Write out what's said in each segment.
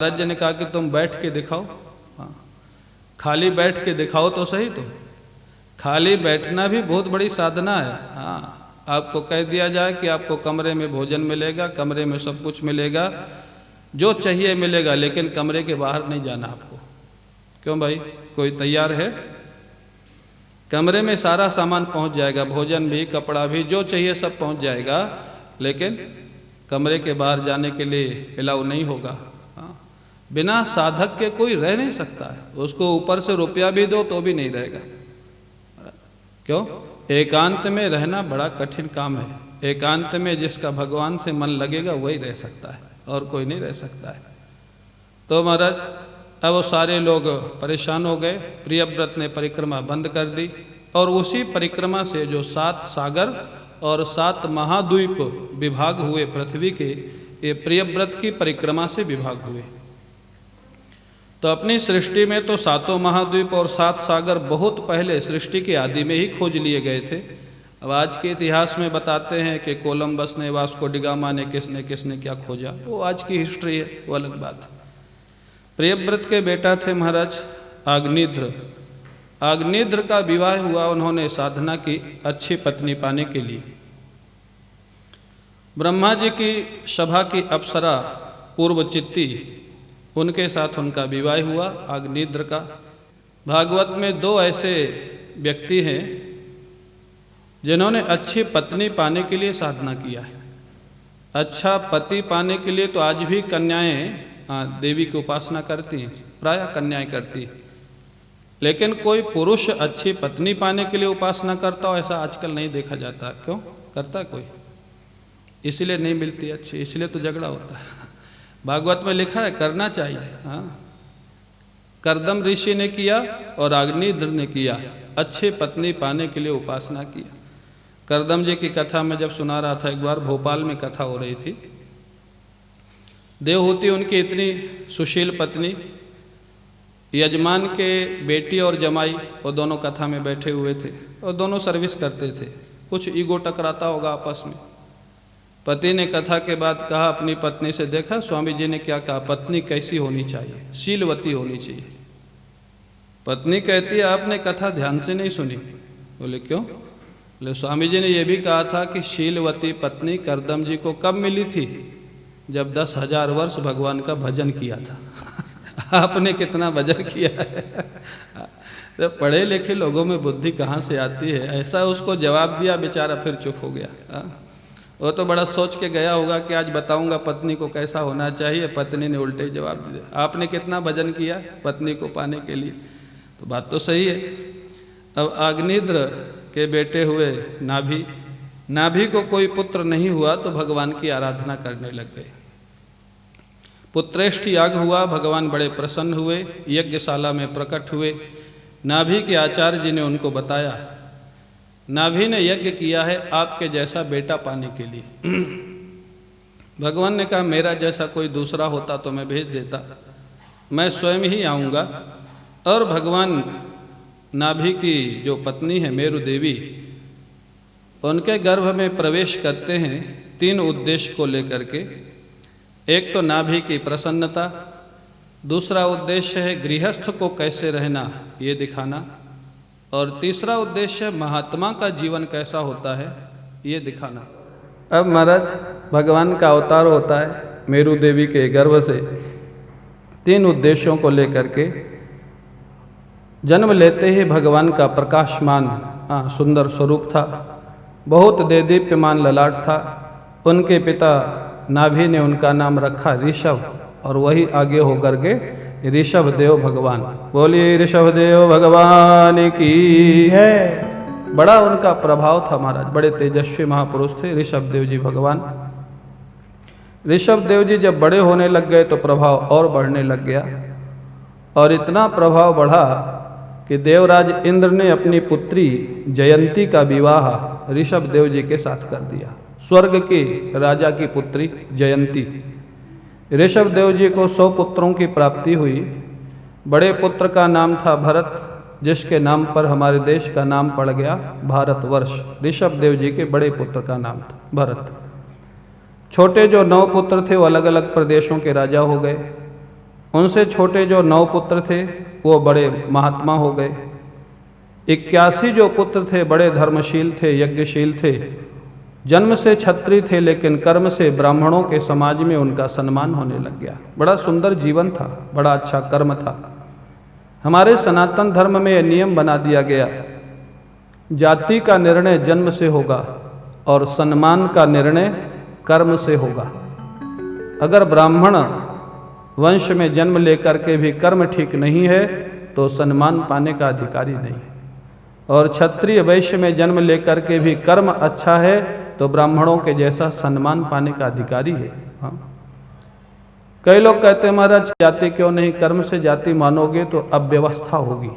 महाराज जी ने कहा कि तुम बैठ के दिखाओ। हाँ, खाली बैठ के दिखाओ तो सही। तुम खाली बैठना भी बहुत बड़ी साधना है। हाँ, आपको कह दिया जाए कि आपको कमरे में भोजन मिलेगा, कमरे में सब कुछ मिलेगा, जो चाहिए मिलेगा, लेकिन कमरे के बाहर नहीं जाना आपको। क्यों भाई, कोई तैयार है? कमरे में सारा सामान पहुंच जाएगा, भोजन भी, कपड़ा भी, जो चाहिए सब पहुंच जाएगा, लेकिन कमरे के बाहर जाने के लिए अलाउ नहीं होगा। बिना साधक के कोई रह नहीं सकता है। उसको ऊपर से रुपया भी दो तो भी नहीं रहेगा। क्यों? एकांत में रहना बड़ा कठिन काम है। एकांत में जिसका भगवान से मन लगेगा वही रह सकता है, और कोई नहीं रह सकता है। तो महाराज अब वो सारे लोग परेशान हो गए। प्रियव्रत ने परिक्रमा बंद कर दी, और उसी परिक्रमा से जो 7 सागर और 7 महाद्वीप विभाग हुए पृथ्वी के, ये प्रियव्रत की परिक्रमा से विभाग हुए। तो अपनी सृष्टि में तो 7 महाद्वीप और 7 सागर बहुत पहले सृष्टि के आदि में ही खोज लिए गए थे। अब आज के इतिहास में बताते हैं कि कोलंबस ने, वास्को डिगामा ने, किसने क्या खोजा, वो आज की हिस्ट्री है, वो अलग बात है। प्रियव्रत के बेटा थे महाराज आग्निध्र। आग्निध्र का विवाह हुआ, उन्होंने साधना की अच्छी पत्नी पाने के लिए। ब्रह्मा जी की सभा की अप्सरा पूर्वचित्ती, उनके साथ उनका विवाह हुआ आग्निध्र का। भागवत में 2 ऐसे व्यक्ति हैं जिन्होंने अच्छी पत्नी पाने के लिए साधना किया है। अच्छा पति पाने के लिए तो आज भी कन्याएं देवी की उपासना करती हैं, प्रायः कन्याएं करती हैं, लेकिन कोई पुरुष अच्छी पत्नी पाने के लिए उपासना करता हो ऐसा आजकल नहीं देखा जाता। क्यों करता है कोई? इसलिए नहीं मिलती अच्छी, इसलिए तो झगड़ा होता है। भागवत में लिखा है करना चाहिए। हाँ, कर्दम ऋषि ने किया और अग्निध्र ने किया, अच्छी पत्नी पाने के लिए उपासना किया। कर्दम जी की कथा में जब सुना रहा था, एक बार भोपाल में कथा हो रही थी। देवहूति उनकी इतनी सुशील पत्नी, यजमान के बेटी और जमाई, वो दोनों कथा में बैठे हुए थे और दोनों सर्विस करते थे। कुछ ईगो टकराता होगा आपस में। पति ने कथा के बाद कहा अपनी पत्नी से, देखा स्वामी जी ने क्या कहा, पत्नी कैसी होनी चाहिए? शीलवती होनी चाहिए। पत्नी कहती है आपने कथा ध्यान से नहीं सुनी। बोले क्यों? बोले स्वामी जी ने यह भी कहा था कि शीलवती पत्नी कर्दम जी को कब मिली थी? जब 10,000 वर्ष भगवान का भजन किया था। आपने कितना भजन किया है? तो पढ़े लिखे लोगों में बुद्धि कहाँ से आती है? ऐसा उसको जवाब दिया, बेचारा फिर चुप हो गया। वो तो बड़ा सोच के गया होगा कि आज बताऊंगा पत्नी को कैसा होना चाहिए। पत्नी ने उल्टे जवाब दिया, आपने कितना भजन किया पत्नी को पाने के लिए? तो बात तो सही है। अब अग्निध्र के बेटे हुए नाभि। नाभि को कोई पुत्र नहीं हुआ तो भगवान की आराधना करने लग गए। पुत्रेष्ठ याग हुआ, भगवान बड़े प्रसन्न हुए, यज्ञशाला में प्रकट हुए। नाभि के आचार्य जी ने उनको बताया, नाभि ने यज्ञ किया है आपके जैसा बेटा पाने के लिए। भगवान ने कहा मेरा जैसा कोई दूसरा होता तो मैं भेज देता, मैं स्वयं ही आऊँगा। और भगवान नाभि की जो पत्नी है मेरु देवी, उनके गर्भ में प्रवेश करते हैं 3 उद्देश्य को लेकर के। एक तो नाभि की प्रसन्नता, दूसरा उद्देश्य है गृहस्थ को कैसे रहना ये दिखाना, और तीसरा उद्देश्य महात्मा का जीवन कैसा होता है ये दिखाना। अब महाराज भगवान का अवतार होता है मेरु देवी के गर्भ से। 3 उद्देश्यों को लेकर के जन्म लेते ही भगवान का प्रकाशमान सुंदर स्वरूप था, बहुत देदीप्यमान ललाट था। उनके पिता नाभि ने उनका नाम रखा ऋषभ, और वही आगे होकर के ऋषभ देव भगवान। बोलिए ऋषभ देव भगवान की जय। बड़ा उनका प्रभाव था महाराज, बड़े तेजस्वी महापुरुष थे ऋषभ देव जी भगवान। ऋषभ देव जी जब बड़े होने लग गए तो प्रभाव और बढ़ने लग गया, और इतना प्रभाव बढ़ा कि देवराज इंद्र ने अपनी पुत्री जयंती का विवाह ऋषभ देव जी के साथ कर दिया। स्वर्ग के राजा की पुत्री जयंती। ऋषभ देव जी को 100 पुत्रों की प्राप्ति हुई। बड़े पुत्र का नाम था भरत, जिसके नाम पर हमारे देश का नाम पड़ गया भारतवर्ष। ऋषभ देव जी के बड़े पुत्र का नाम था भरत। छोटे जो 9 पुत्र थे वो अलग अलग प्रदेशों के राजा हो गए। उनसे छोटे जो 9 पुत्र थे वो बड़े महात्मा हो गए। 81 जो पुत्र थे बड़े धर्मशील थे, यज्ञशील थे, जन्म से क्षत्रिय थे लेकिन कर्म से ब्राह्मणों के समाज में उनका सम्मान होने लग गया। बड़ा सुंदर जीवन था, बड़ा अच्छा कर्म था। हमारे सनातन धर्म में यह नियम बना दिया गया, जाति का निर्णय जन्म से होगा और सम्मान का निर्णय कर्म से होगा। अगर ब्राह्मण वंश में जन्म लेकर के भी कर्म ठीक नहीं है तो सम्मान पाने का अधिकारी नहीं है, और क्षत्रिय वैश्य में जन्म लेकर के भी कर्म अच्छा है तो ब्राह्मणों के जैसा सम्मान पाने का अधिकारी है। हाँ। कई लोग कहते हैं महाराज जाति क्यों नहीं, कर्म से जाति मानोगे तो अव्यवस्था होगी।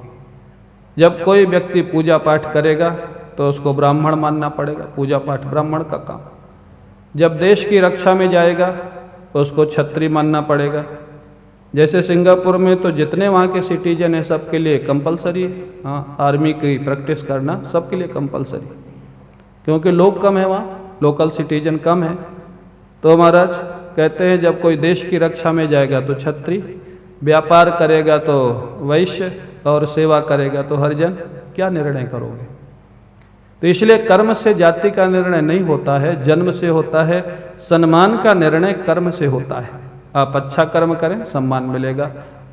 जब कोई व्यक्ति पूजा पाठ करेगा तो उसको ब्राह्मण मानना पड़ेगा, पूजा पाठ ब्राह्मण का काम। जब देश की रक्षा में जाएगा तो उसको क्षत्रिय मानना पड़ेगा। जैसे सिंगापुर में तो जितने वहाँ के सिटीजन हैं सबके लिए कंपलसरी है। हाँ, आर्मी की प्रैक्टिस करना सबके लिए कंपलसरी, क्योंकि लोग कम है वहाँ, लोकल सिटीजन कम है। तो महाराज कहते हैं जब कोई देश की रक्षा में जाएगा तो क्षत्रिय, व्यापार करेगा तो वैश्य और सेवा करेगा तो हरिजन। क्या निर्णय करोगे? तो इसलिए कर्म से जाति का निर्णय नहीं होता है, जन्म से होता है। सम्मान का निर्णय कर्म से होता है। आप अच्छा कर्म करें सम्मान मिलेगा,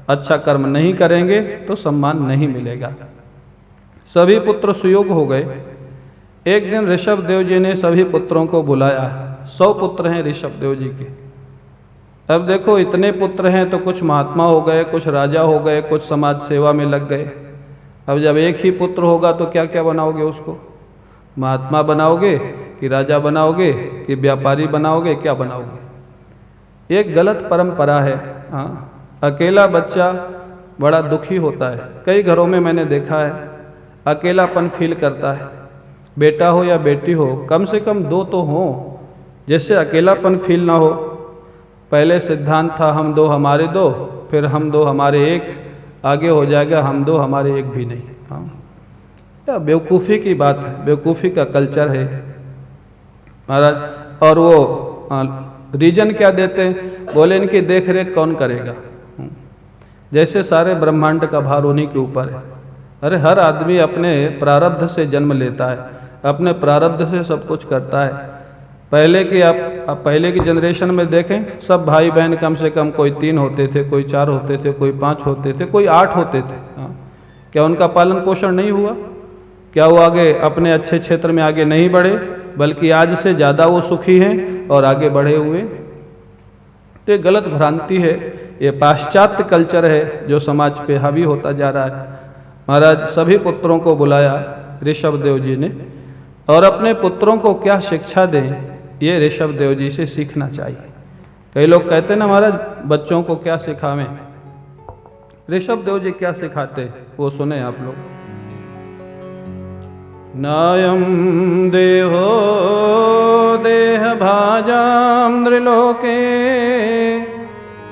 अच्छा कर्म नहीं करेंगे तो सम्मान नहीं मिलेगा। सभी पुत्र सुयोग हो गए। एक दिन ऋषभ देव जी ने सभी पुत्रों को बुलाया। 100 पुत्र हैं ऋषभ देव जी के। अब देखो इतने पुत्र हैं तो कुछ महात्मा हो गए, कुछ राजा हो गए, कुछ समाज सेवा में लग गए। अब जब एक ही पुत्र होगा तो क्या क्या बनाओगे उसको? महात्मा बनाओगे कि राजा बनाओगे कि व्यापारी बनाओगे, क्या बनाओगे? एक गलत परंपरा है। हाँ, अकेला बच्चा बड़ा दुखी होता है। कई घरों में मैंने देखा है अकेलापन फील करता है। बेटा हो या बेटी हो, कम से कम 2 तो हो जिससे अकेलापन फील ना हो। पहले सिद्धांत था हम 2 हमारे 2, फिर हम 2 हमारे 1, आगे हो जाएगा हम 2 हमारे 1 भी नहीं। हाँ, क्या बेवकूफ़ी की बात है, बेवकूफ़ी का कल्चर है महाराज। और वो रीजन क्या देते हैं? बोले इनकी देख रेख कौन करेगा? जैसे सारे ब्रह्मांड का भार उन्हीं के ऊपर है। अरे हर आदमी अपने प्रारब्ध से जन्म लेता है, अपने प्रारब्ध से सब कुछ करता है। पहले की आप पहले की जनरेशन में देखें, सब भाई बहन कम से कम कोई 3 होते थे, कोई 4 होते थे, कोई 5 होते थे, कोई 8 होते थे। हाँ, क्या उनका पालन पोषण नहीं हुआ? क्या वो आगे अपने अच्छे क्षेत्र में आगे नहीं बढ़े, बल्कि आज से ज़्यादा वो सुखी हैं और आगे बढ़े हुए? तो ये गलत भ्रांति है, ये पाश्चात्य कल्चर है जो समाज पे हावी होता जा रहा है। महाराज सभी पुत्रों को बुलाया ऋषभ देव जी ने, और अपने पुत्रों को क्या शिक्षा दें ये ऋषभ देव जी से सीखना चाहिए। कई लोग कहते हैं ना महाराज बच्चों को क्या सिखावें, ऋषभ देव जी क्या सिखाते वो सुने आप लोग। नायं देहो देह भाजां नृलोके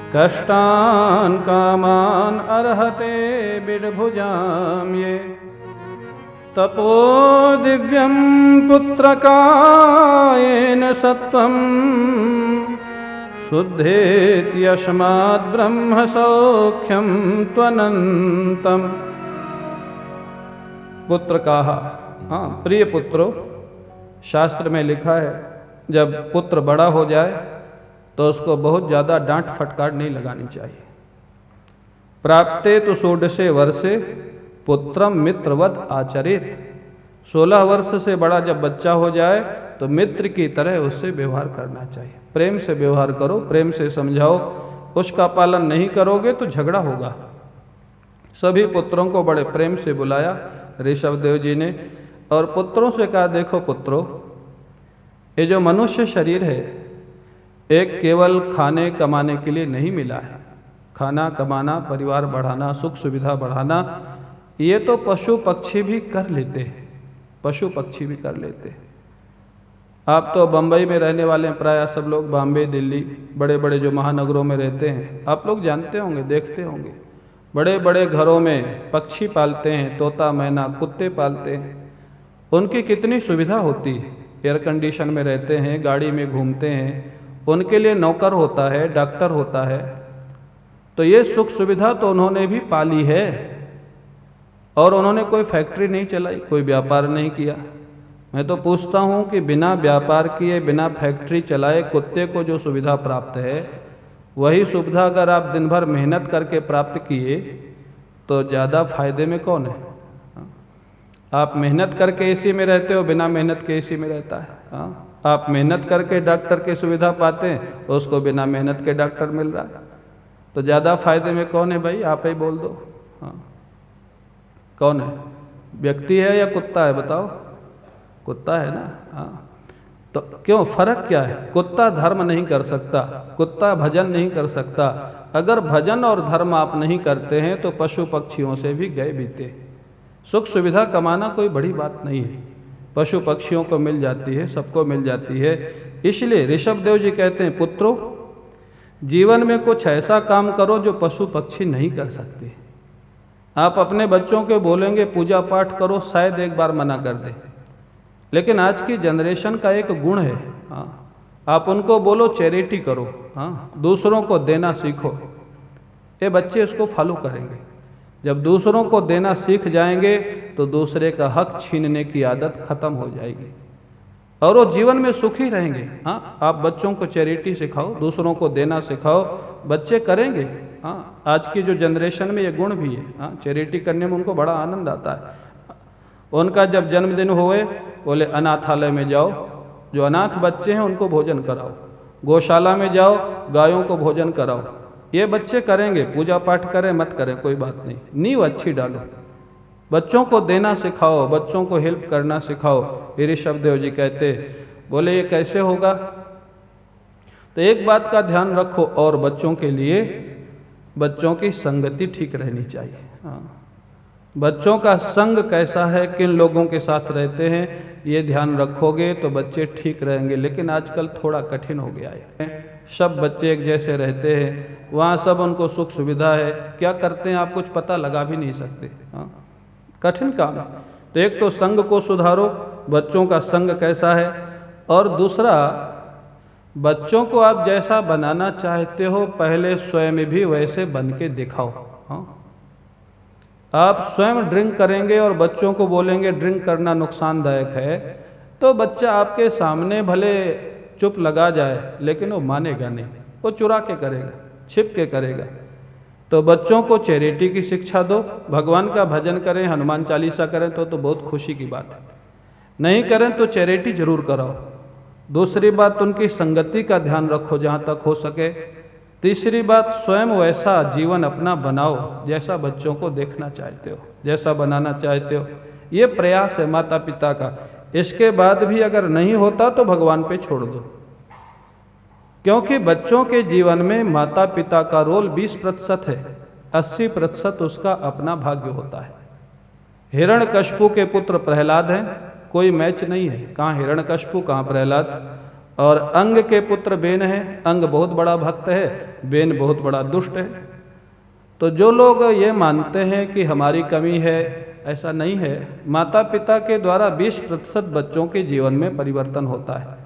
कष्टान कामान अर्हते बिडभुजां ये तपो दिव्यं पुत्रकायेन सत्वं शुद्धेति यस्माद् ब्रह्म सौख्यं त्वनन्तम्। पुत्र कहा, हाँ प्रिय पुत्रो, शास्त्र में लिखा है जब पुत्र बड़ा हो जाए तो उसको बहुत ज़्यादा डांट फटकार नहीं लगानी चाहिए। प्राप्ते तो 16 वर्षे पुत्रम मित्रवत आचरेत। 16 वर्ष से बड़ा जब बच्चा हो जाए तो मित्र की तरह उससे व्यवहार करना चाहिए। प्रेम से व्यवहार करो, प्रेम से समझाओ। उसका पालन नहीं करोगे तो झगड़ा होगा। सभी पुत्रों को बड़े प्रेम से बुलाया ऋषभ देव जी ने, और पुत्रों से कहा देखो पुत्रों, ये जो मनुष्य शरीर है एक केवल खाने कमाने के लिए नहीं मिला है। खाना कमाना, परिवार बढ़ाना, सुख सुविधा बढ़ाना, ये तो पशु पक्षी भी कर लेते हैं, पशु पक्षी भी कर लेते हैं। आप तो बम्बई में रहने वाले हैं, प्राय सब लोग बॉम्बे, दिल्ली, बड़े बड़े जो महानगरों में रहते हैं, आप लोग जानते होंगे, देखते होंगे, बड़े बड़े घरों में पक्षी पालते हैं, तोता मैना, कुत्ते पालते हैं। उनकी कितनी सुविधा होती है, एयर कंडीशन में रहते हैं, गाड़ी में घूमते हैं, उनके लिए नौकर होता है, डॉक्टर होता है। तो ये सुख सुविधा तो उन्होंने भी पाली है, और उन्होंने कोई फैक्ट्री नहीं चलाई, कोई व्यापार नहीं किया। मैं तो पूछता हूँ कि बिना व्यापार किए, बिना फैक्ट्री चलाए कुत्ते को जो सुविधा प्राप्त है, वही सुविधा अगर आप दिन भर मेहनत करके प्राप्त किए तो ज़्यादा फायदे में कौन है? आप मेहनत करके एसी में रहते हो, बिना मेहनत के एसी में रहता है। आप मेहनत करके डॉक्टर की सुविधा पाते हैं, उसको बिना मेहनत के डॉक्टर मिल रहा है। तो ज़्यादा फायदे में कौन है भाई? आप ही बोल दो। कौन है? व्यक्ति है या कुत्ता है? बताओ। कुत्ता है ना। तो क्यों? फर्क क्या है? कुत्ता धर्म नहीं कर सकता, कुत्ता भजन नहीं कर सकता। अगर भजन और धर्म आप नहीं करते हैं तो पशु पक्षियों से भी गए बीते। सुख सुविधा कमाना कोई बड़ी बात नहीं है, पशु पक्षियों को मिल जाती है, सबको मिल जाती है। इसलिए ऋषभ देव जी कहते हैं, पुत्रों जीवन में कुछ ऐसा काम करो जो पशु पक्षी नहीं कर सकते। आप अपने बच्चों को बोलेंगे पूजा पाठ करो, शायद एक बार मना कर दे, लेकिन आज की जनरेशन का एक गुण है, आप उनको बोलो चैरिटी करो, दूसरों को देना सीखो, ये बच्चे इसको फॉलो करेंगे। जब दूसरों को देना सीख जाएंगे तो दूसरे का हक छीनने की आदत खत्म हो जाएगी और वो जीवन में सुखी रहेंगे। आप बच्चों को चैरिटी सिखाओ, दूसरों को देना सिखाओ, बच्चे करेंगे। आज की जो जनरेशन में ये गुण भी है, चैरिटी करने में उनको बड़ा आनंद आता है। उनका जब जन्मदिन होए, बोले अनाथालय में जाओ, जो अनाथ बच्चे हैं उनको भोजन कराओ, गौशाला में जाओ, गायों को भोजन कराओ। ये बच्चे करेंगे, पूजा पाठ करें मत करें कोई बात नहीं, नींव अच्छी डालो, बच्चों को देना सिखाओ, बच्चों को हेल्प करना सिखाओ। ऋषभ देव जी कहते, बोले ये कैसे होगा? तो एक बात का ध्यान रखो, और बच्चों के लिए बच्चों की संगति ठीक रहनी चाहिए। बच्चों का संग कैसा है, किन लोगों के साथ रहते हैं, ये ध्यान रखोगे तो बच्चे ठीक रहेंगे। लेकिन आजकल थोड़ा कठिन हो गया है, सब बच्चे एक जैसे रहते हैं, वहाँ सब उनको सुख सुविधा है, क्या करते हैं आप कुछ पता लगा भी नहीं सकते। कठिन काम है। तो एक तो संग को सुधारो, बच्चों का संग कैसा है, और दूसरा बच्चों को आप जैसा बनाना चाहते हो पहले स्वयं भी वैसे बन के दिखाओ। आप स्वयं ड्रिंक करेंगे और बच्चों को बोलेंगे ड्रिंक करना नुकसानदायक है, तो बच्चा आपके सामने भले चुप लगा जाए लेकिन वो मानेगा नहीं, वो चुरा के करेगा, छिप के करेगा। तो बच्चों को चैरिटी की शिक्षा दो, भगवान का भजन करें, हनुमान चालीसा करें तो बहुत खुशी की बात है। नहीं करें तो चैरिटी जरूर कराओ। दूसरी बात, उनकी संगति का ध्यान रखो जहाँ तक हो सके। तीसरी बात, स्वयं वैसा जीवन अपना बनाओ जैसा बच्चों को देखना चाहते हो, जैसा बनाना चाहते हो। ये प्रयास है माता पिता का। इसके बाद भी अगर नहीं होता तो भगवान पे छोड़ दो, क्योंकि बच्चों के जीवन में माता पिता का रोल 20% है, 80% उसका अपना भाग्य होता है। हिरण्यकशिपु के पुत्र प्रहलाद हैं, कोई मैच नहीं है, कहाँ हिरण्यकशिपु कहाँ प्रहलाद। और अंग के पुत्र बेन है, अंग बहुत बड़ा भक्त है, बेन बहुत बड़ा दुष्ट है। तो जो लोग ये मानते हैं कि हमारी कमी है, ऐसा नहीं है। माता पिता के द्वारा 20% बच्चों के जीवन में परिवर्तन होता है,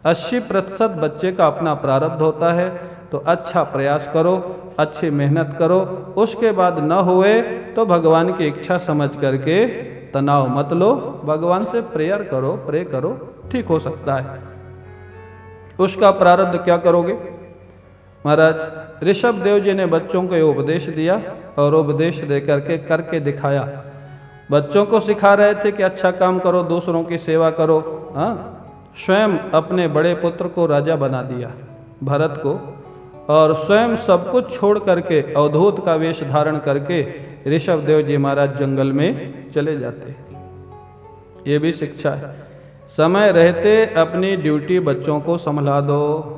80% बच्चे का अपना प्रारब्ध होता है। तो अच्छा प्रयास करो, अच्छी मेहनत करो, उसके बाद न हुए तो भगवान की इच्छा समझ करके तनाव मत लो, भगवान से प्रेयर करो, प्रे करो, ठीक हो सकता है। उसका प्रारब्ध क्या करोगे? महाराज ऋषभ देव जी ने बच्चों को ये उपदेश दिया और उपदेश दे करके दिखाया। बच्चों को सिखा रहे थे कि अच्छा काम करो, दूसरों की सेवा करो। स्वयं अपने बड़े पुत्र को राजा बना दिया, भरत को, और स्वयं सब कुछ छोड़ करके अवधूत का वेश धारण करके ऋषभ देव जी महाराज जंगल में चले जाते। ये भी शिक्षा है, समय रहते अपनी ड्यूटी बच्चों को संभला दो।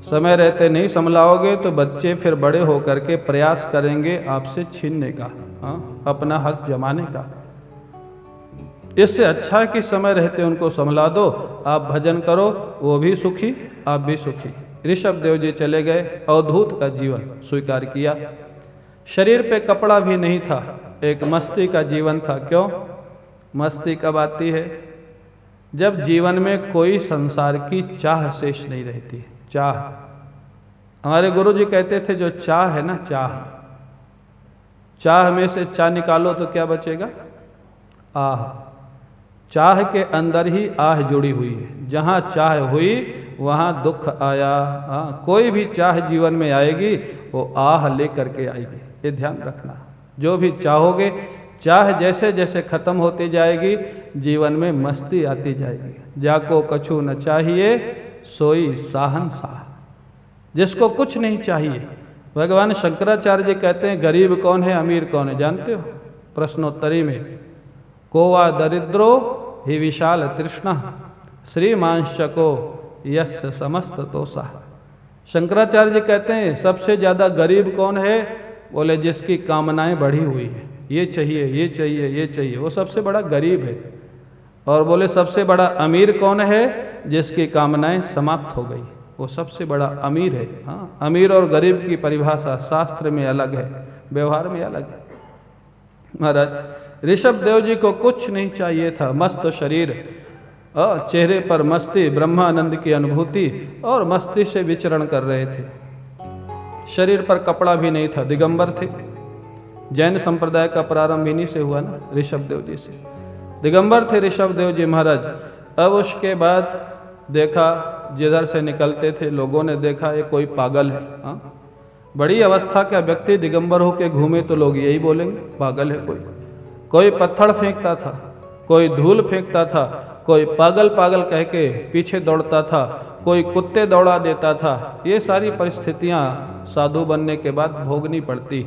समय रहते नहीं संभलाओगे तो बच्चे फिर बड़े होकर के प्रयास करेंगे आपसे छीनने का, अपना हक जमाने का। इससे अच्छा है कि समय रहते उनको संभला दो, आप भजन करो, वो भी सुखी, आप भी सुखी। ऋषभ देव जी चले गए, अवधूत का जीवन स्वीकार किया। शरीर पे कपड़ा भी नहीं था, एक मस्ती का जीवन था। क्यों? मस्ती कब आती है? जब जीवन में कोई संसार की चाह शेष नहीं रहती। चाह, हमारे गुरु जी कहते थे जो चाह है ना, चाह में से चाह निकालो तो क्या बचेगा? आह। चाह के अंदर ही आह जुड़ी हुई है, जहाँ चाह हुई वहाँ दुख आया। हाँ, कोई भी चाह जीवन में आएगी वो आह लेकर के आएगी, ये ध्यान रखना। जो भी चाहोगे, चाह जैसे जैसे खत्म होती जाएगी जीवन में मस्ती आती जाएगी। जाको कछु न चाहिए सोई साहनशाह, जिसको कुछ नहीं चाहिए। भगवान शंकराचार्य जी कहते हैं गरीब कौन है, अमीर कौन है, जानते हो? प्रश्नोत्तरी में, कोवा दरिद्रो ही विशाल तृष्णा श्रीमांशको यस्य समस्त तोषा। शंकराचार्य जी कहते हैं सबसे ज़्यादा गरीब कौन है? बोले जिसकी कामनाएं बढ़ी हुई है, ये चाहिए, ये चाहिए, ये चाहिए, वो सबसे बड़ा गरीब है। और बोले सबसे बड़ा अमीर कौन है? जिसकी कामनाएं समाप्त हो गई, वो सबसे बड़ा अमीर है। हाँ, अमीर और गरीब की परिभाषा शास्त्र में अलग है, व्यवहार में अलग है। महाराज ऋषभ देव जी को कुछ नहीं चाहिए था, मस्त शरीर, चेहरे पर मस्ती, ब्रह्मानंद की अनुभूति, और मस्ती से विचरण कर रहे थे। शरीर पर कपड़ा भी नहीं था, दिगंबर थे। जैन संप्रदाय का प्रारंभ इन्हीं से हुआ ना, ऋषभ देव जी से। दिगंबर थे ऋषभ देव जी महाराज। अब उसके बाद देखा, जिधर से निकलते थे लोगों ने देखा ये कोई पागल है। हाँ, बड़ी अवस्था का व्यक्ति दिगंबर होके घूमे तो लोग यही बोलेंगे पागल है। कोई पत्थर फेंकता था, कोई धूल फेंकता था, कोई पागल पागल कह के पीछे दौड़ता था, कोई कुत्ते दौड़ा देता था। ये सारी परिस्थितियां साधु बनने के बाद भोगनी पड़ती।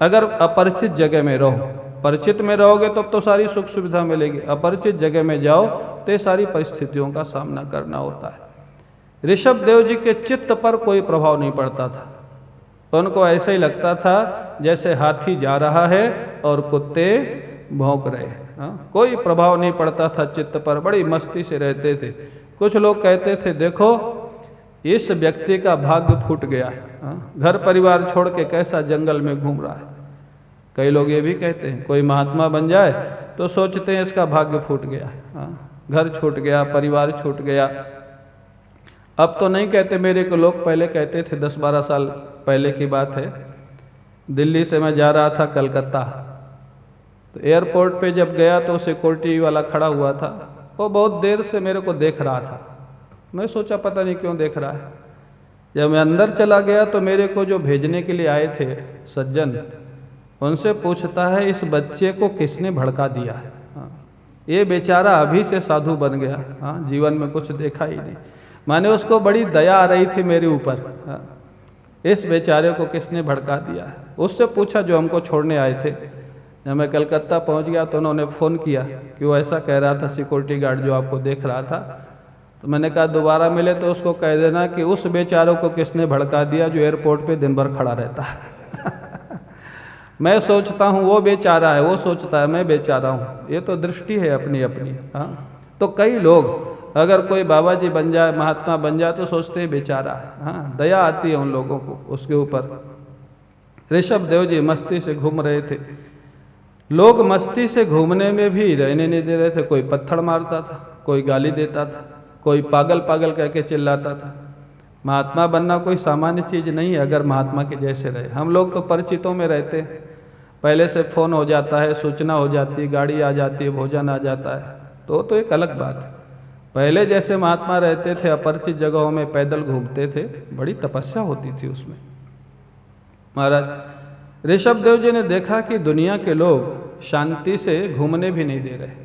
अगर अपरिचित जगह में रहो, परिचित में रहोगे तो सारी सुख सुविधा मिलेगी, अपरिचित जगह में जाओ तो ये सारी परिस्थितियों का सामना करना होता है। ऋषभ देव जी के चित्त पर कोई प्रभाव नहीं पड़ता था, उनको ऐसे ही लगता था जैसे हाथी जा रहा है और कुत्ते भौंक रहे हैं। कोई प्रभाव नहीं पड़ता था चित्त पर, बड़ी मस्ती से रहते थे। कुछ लोग कहते थे देखो इस व्यक्ति का भाग्य फूट गया है, घर परिवार छोड़ के कैसा जंगल में घूम रहा है। कई लोग ये भी कहते हैं कोई महात्मा बन जाए तो सोचते हैं इसका भाग्य फूट गया, घर छूट गया, परिवार छूट गया। अब तो नहीं कहते, मेरे को लोग पहले कहते थे, 10-12 साल पहले की बात है। दिल्ली से मैं जा रहा था कलकत्ता, तो एयरपोर्ट पे जब गया तो सिक्योरिटी वाला खड़ा हुआ था, वो बहुत देर से मेरे को देख रहा था। मैं सोचा पता नहीं क्यों देख रहा है। जब मैं अंदर चला गया तो मेरे को जो भेजने के लिए आए थे सज्जन, उनसे पूछता है इस बच्चे को किसने भड़का दिया है? ये बेचारा अभी से साधु बन गया, जीवन में कुछ देखा ही नहीं। माने उसको बड़ी दया आ रही थी मेरे ऊपर, इस बेचारे को किसने भड़का दिया है। उससे पूछा जो हमको छोड़ने आए थे। जब मैं कलकत्ता पहुंच गया तो उन्होंने फ़ोन किया कि वो ऐसा कह रहा था सिक्योरिटी गार्ड जो आपको देख रहा था। तो मैंने कहा दोबारा मिले तो उसको कह देना कि उस बेचारों को किसने भड़का दिया जो एयरपोर्ट पे दिन भर खड़ा रहता है। मैं सोचता हूँ वो बेचारा है, वो सोचता है मैं बेचारा हूँ। ये तो दृष्टि है अपनी अपनी। तो कई लोग अगर कोई बाबा जी बन जाए, महात्मा बन जाए तो सोचते हैं बेचारा है। दया आती है उन लोगों को उसके ऊपर। ऋषभ देव जी मस्ती से घूम रहे थे। लोग मस्ती से घूमने में भी रहने नहीं दे रहे थे। कोई पत्थर मारता था, कोई गाली देता था, कोई पागल पागल कह के चिल्लाता था। महात्मा बनना कोई सामान्य चीज़ नहीं है अगर महात्मा के जैसे रहे। हम लोग तो परिचितों में रहते हैं, पहले से फ़ोन हो जाता है, सूचना हो जाती है, गाड़ी आ जाती है, भोजन आ जाता है, तो एक अलग बात है। पहले जैसे महात्मा रहते थे, अपरिचित जगहों में पैदल घूमते थे, बड़ी तपस्या होती थी उसमें। महाराज ऋषभ देव जी ने देखा कि दुनिया के लोग शांति से घूमने भी नहीं दे रहे।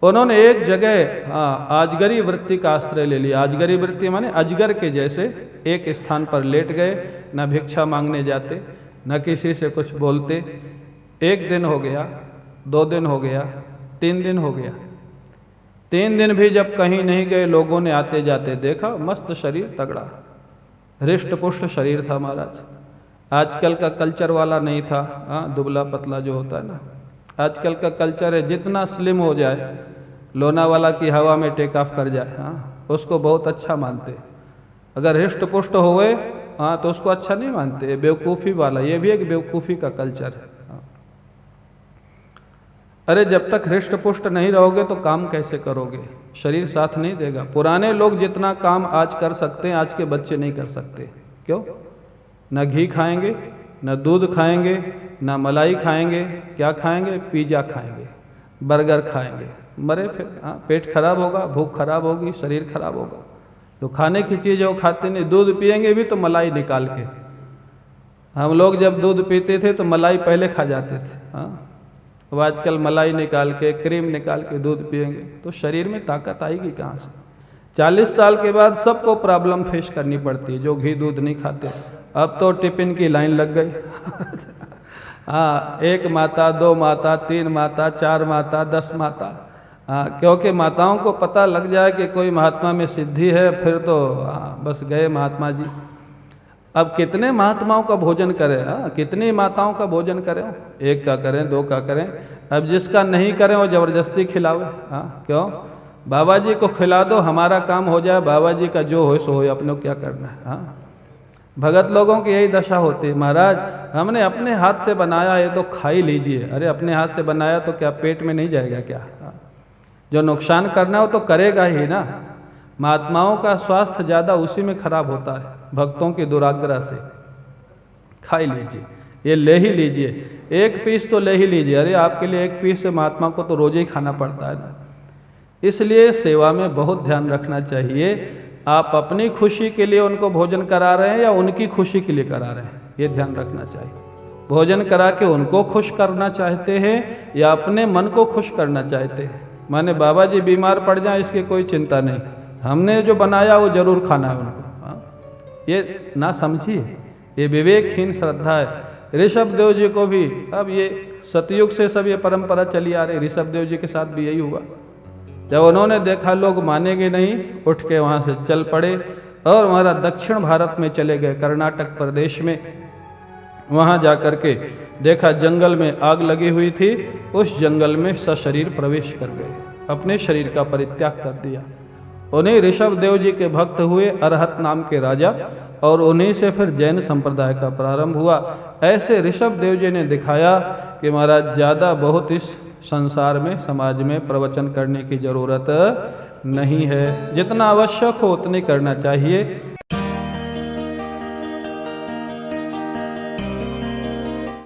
उन्होंने एक जगह आजगरी वृत्ति का आश्रय ले लिया। आजगरी वृत्ति माने अजगर के जैसे एक स्थान पर लेट गए, न भिक्षा मांगने जाते, न किसी से कुछ बोलते। 1 दिन हो गया, 2 दिन हो गया, 3 दिन हो गया। 3 दिन भी जब कहीं नहीं गए, लोगों ने आते जाते देखा, मस्त शरीर, तगड़ा हृष्ट पुष्ट शरीर था महाराज। आजकल का कल्चर वाला नहीं था, दुबला पतला जो होता है ना। आजकल का कल्चर है जितना स्लिम हो जाए, लोनावाला की हवा में टेक ऑफ कर जाए, उसको बहुत अच्छा मानते। अगर हृष्ट पुष्ट होवे तो उसको अच्छा नहीं मानते, बेवकूफ़ी वाला। ये भी एक बेवकूफ़ी का कल्चर है। अरे जब तक हृष्ट पुष्ट नहीं रहोगे तो काम कैसे करोगे? शरीर साथ नहीं देगा। पुराने लोग जितना काम आज कर सकते हैं आज के बच्चे नहीं कर सकते। क्यों? न घी खाएंगे, न दूध खाएंगे, न मलाई खाएंगे, क्या खाएंगे? पिज़्ज़ा खाएंगे, बर्गर खाएंगे, मरे फिर। पेट खराब होगा, भूख खराब होगी, शरीर खराब होगा। तो खाने की चीज़ वो खाते नहीं। दूध पिएंगे भी तो मलाई निकाल के। हम लोग जब दूध पीते थे तो मलाई पहले खा जाते थे। अब आजकल मलाई निकाल के, क्रीम निकाल के दूध पिएंगे तो शरीर में ताकत आएगी कहाँ से? 40 साल के बाद सबको प्रॉब्लम फेस करनी पड़ती है जो घी दूध नहीं खाते। अब तो टिफिन की लाइन लग गई। हाँ, 1 माता, 2 माता, 3 माता, 4 माता, 10 माता। क्योंकि माताओं को पता लग जाए कि कोई महात्मा में सिद्धि है फिर तो बस गए महात्मा जी। अब कितने महात्माओं का भोजन करें? कितनी माताओं का भोजन करें? 1 का करें, 2 का करें। अब जिसका नहीं करें वो जबरदस्ती खिलावे। क्यों? बाबा जी को खिला दो, हमारा काम हो जाए, बाबा जी का जो हो सो हो, अपने को क्या करना है? भगत लोगों की यही दशा होती है। महाराज हमने अपने हाथ से बनाया है तो खा ही लीजिए। अरे अपने हाथ से बनाया तो क्या पेट में नहीं जाएगा क्या? जो नुकसान करना हो तो करेगा ही ना। महात्माओं का स्वास्थ्य ज़्यादा उसी में खराब होता है, भक्तों की दुराग्रह से। खा ही लीजिए, ये ले ही लीजिए, 1 पीस तो ले ही लीजिए। अरे आपके लिए 1 पीस से महात्मा को तो रोज ही खाना पड़ता है ना। इसलिए सेवा में बहुत ध्यान रखना चाहिए। आप अपनी खुशी के लिए उनको भोजन करा रहे हैं या उनकी खुशी के लिए करा रहे हैं, ये ध्यान रखना चाहिए। भोजन करा के उनको खुश करना चाहते हैं या अपने मन को खुश करना चाहते हैं? माने बाबा जी बीमार पड़ जाए इसकी कोई चिंता नहीं, हमने जो बनाया वो जरूर खाना है उनको। ये ना समझिए, ये विवेकहीन श्रद्धा है। ऋषभ देव जी को भी, अब ये सतयुग से सब ये परंपरा चली आ रही, ऋषभ देव जी के साथ भी यही हुआ। जब उन्होंने देखा लोग मानेंगे नहीं, उठ के वहाँ से चल पड़े और हमारा दक्षिण भारत में चले गए, कर्नाटक प्रदेश में। वहाँ जा कर के देखा जंगल में आग लगी हुई थी, उस जंगल में सशरीर प्रवेश कर गए, अपने शरीर का परित्याग कर दिया। उन्हीं ऋषभ देव जी के भक्त हुए अरहत नाम के राजा, और उन्हीं से फिर जैन संप्रदाय का प्रारंभ हुआ। ऐसे ऋषभ देव जी ने दिखाया कि महाराज ज़्यादा बहुत इस संसार में, समाज में प्रवचन करने की जरूरत नहीं है। जितना आवश्यक हो उतनी करना चाहिए।